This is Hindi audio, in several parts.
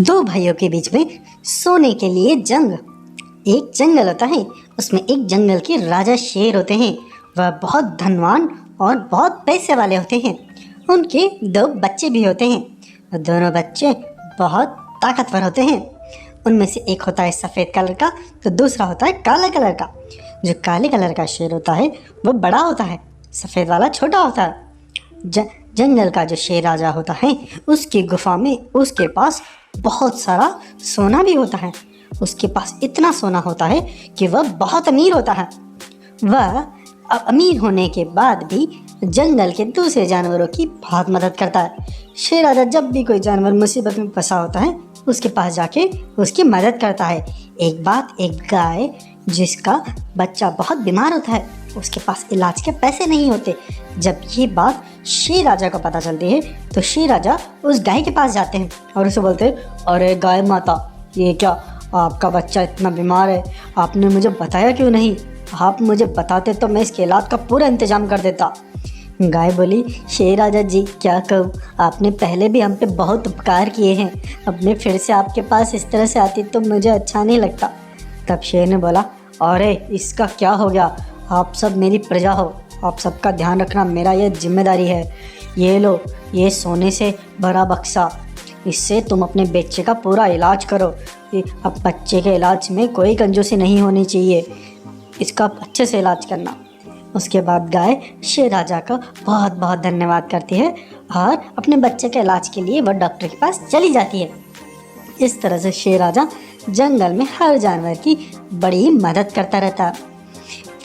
दो भाइयों के बीच में सोने के लिए जंग। एक जंगल होता है, उसमें एक जंगल के राजा शेर होते हैं। वह बहुत धनवान और बहुत पैसे वाले होते हैं। उनके दो बच्चे भी होते हैं। दोनों बच्चे बहुत ताकतवर होते हैं। उनमें से एक होता है सफ़ेद कलर का, तो दूसरा होता है काला कलर का। जो काले कलर का शेर होता है वो बड़ा होता है, सफ़ेद वाला छोटा होता है। जंगल का जो शेर राजा होता है, उसकी गुफा में उसके पास बहुत सारा सोना भी होता है। उसके पास इतना सोना होता है कि वह बहुत अमीर होता है। वह अमीर होने के बाद भी जंगल के दूसरे जानवरों की बहुत मदद करता है। शेर राजा जब भी कोई जानवर मुसीबत में फंसा होता है, उसके पास जाके उसकी मदद करता है। एक गाय जिसका बच्चा बहुत बीमार होता है, उसके पास इलाज के पैसे नहीं होते। जब ये बात शेर राजा को पता चलती है, तो शेर राजा उस गाय के पास जाते हैं और उसे बोलते हैं, अरे गाय माता, ये क्या, आपका बच्चा इतना बीमार है, आपने मुझे बताया क्यों नहीं? आप मुझे बताते तो मैं इसके इलाज का पूरा इंतजाम कर देता। गाय बोली, शेर राजा जी क्या कहूँ, आपने पहले भी हम पे बहुत उपकार किए हैं, अब मैं फिर से आपके पास इस तरह से आती तो मुझे अच्छा नहीं लगता। तब शेर ने बोला, अरे इसका क्या हो गया, आप सब मेरी प्रजा हो, आप सबका ध्यान रखना मेरा ये जिम्मेदारी है। ये लो, ये सोने से भरा बक्सा, इससे तुम अपने बच्चे का पूरा इलाज करो। अब बच्चे के इलाज में कोई कंजूसी नहीं होनी चाहिए, इसका अच्छे से इलाज करना। उसके बाद गाय शेर राजा का बहुत बहुत धन्यवाद करती है और अपने बच्चे के इलाज के लिए वह डॉक्टर के पास चली जाती है। इस तरह से शेर राजा जंगल में हर जानवर की बड़ी मदद करता रहता है।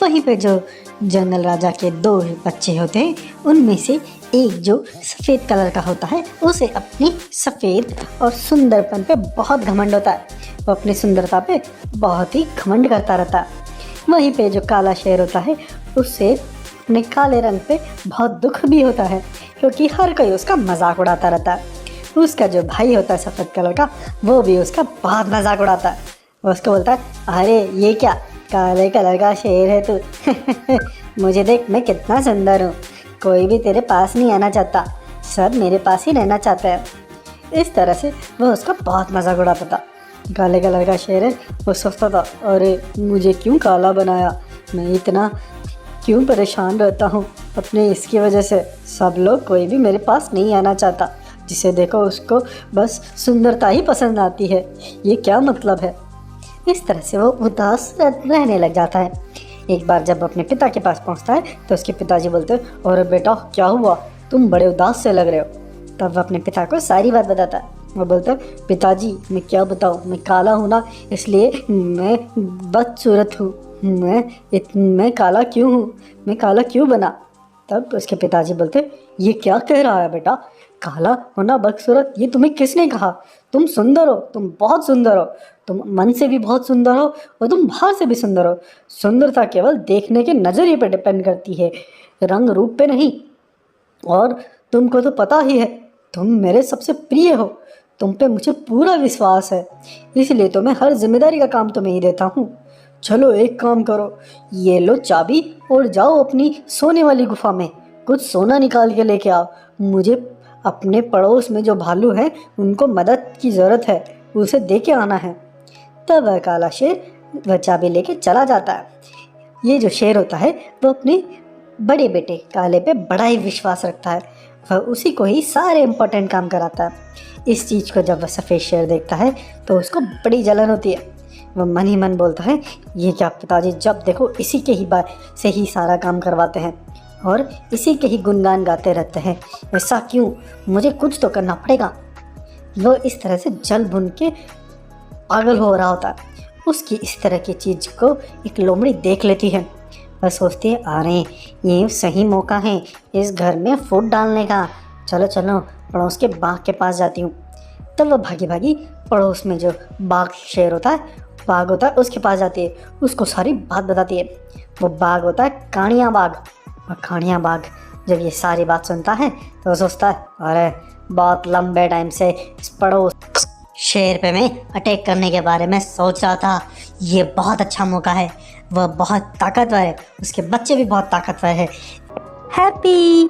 वहीं पे जो जंगल राजा के दो बच्चे होते हैं, उनमें से एक जो सफ़ेद कलर का होता है, उसे अपनी सफ़ेद और सुंदरपन पे बहुत घमंड होता है। वो अपनी सुंदरता पे बहुत ही घमंड करता रहता है। वहीं पे जो काला शेर होता है, उससे अपने काले रंग पे बहुत दुख भी होता है, क्योंकि हर कोई उसका मजाक उड़ाता रहता है। उसका जो भाई होता है सफ़ेद कलर का, वो भी उसका बहुत मजाक उड़ाता है। वो उसको बोलता है, अरे ये क्या, काले कलर का शेर है तू मुझे देख, मैं कितना सुंदर हूँ, कोई भी तेरे पास नहीं आना चाहता, सब मेरे पास ही रहना चाहता है। इस तरह से वह उसका बहुत मजाक उड़ाता था। काले कलर का शेर है, वो सोचता था, अरे मुझे क्यों काला बनाया, मैं इतना क्यों परेशान रहता हूँ अपने इसकी वजह से, सब लोग, कोई भी मेरे पास नहीं आना चाहता, जिसे देखो उसको बस सुंदरता ही पसंद आती है, ये क्या मतलब है। इस तरह से वो उदास रहने लग जाता है। एक बार जब अपने पिता के पास पहुंचता है, तो उसके पिताजी बोलते हैं, और बेटा क्या हुआ, तुम बड़े उदास से लग रहे हो। तब वह अपने पिता को सारी बात बताता है। वो बोलता है, पिताजी मैं क्या बताऊँ, मैं काला हूँ ना, इसलिए मैं बदसूरत हूँ, मैं काला क्यों हूँ, मैं काला क्यों बना। तब उसके पिताजी बोलते, ये क्या कह रहा है बेटा, काला होना बदसूरत, ये तुम्हें किसने कहा, तुम सुंदर हो, तुम बहुत सुंदर हो, तुम मन से भी बहुत सुंदर हो और तुम बाहर से भी सुंदर हो। सुंदरता केवल देखने के नज़रिए पर डिपेंड करती है, रंग रूप पे नहीं। और तुमको तो पता ही है, तुम मेरे सबसे प्रिय हो, तुम पे मुझे पूरा विश्वास है, इसलिए तो मैं हर जिम्मेदारी का काम तुम्हें ही देता हूँ। चलो एक काम करो, ये लो चाबी और जाओ अपनी सोने वाली गुफा में कुछ सोना निकाल के लेके आओ। मुझे अपने पड़ोस में जो भालू है, उनको मदद की ज़रूरत है, उसे दे के आना है। तब वह काला शेर वह चाबी लेके चला जाता है। ये जो शेर होता है, वो अपने बड़े बेटे काले पे बड़ा ही विश्वास रखता है, वह उसी को ही सारे इम्पोर्टेंट काम कराता है। इस चीज़ को जब वह सफ़ेद शेर देखता है, तो उसको बड़ी जलन होती है। वह मन ही मन बोलता है, ये क्या पिताजी, जब देखो इसी के ही बात से ही सारा काम करवाते हैं और इसी के ही गुणगान गाते रहते हैं, ऐसा क्यों, मुझे कुछ तो करना पड़ेगा। वो इस तरह से जल भुन के पागल हो रहा होता है। उसकी इस तरह की चीज़ को एक लोमड़ी देख लेती है। वह सोचती है, अरे ये सही मौका है इस घर में फूट डालने का, चलो चलो पड़ोस के बाघ के पास जाती हूँ। तब वह भागी भागी पड़ोस में जो बाघ होता है उसके पास जाती है, उसको सारी बात बताती है। वो बाघ होता है काणिया बाघ, और काणिया बाघ जब ये सारी बात सुनता है, तो वो सोचता है, अरे बहुत लंबे टाइम से इस पड़ोस शेर पे मैं अटैक करने के बारे में सोच रहा था, ये बहुत अच्छा मौका है, वह बहुत ताकतवर है, उसके बच्चे भी बहुत ताकतवर है। हैप्पी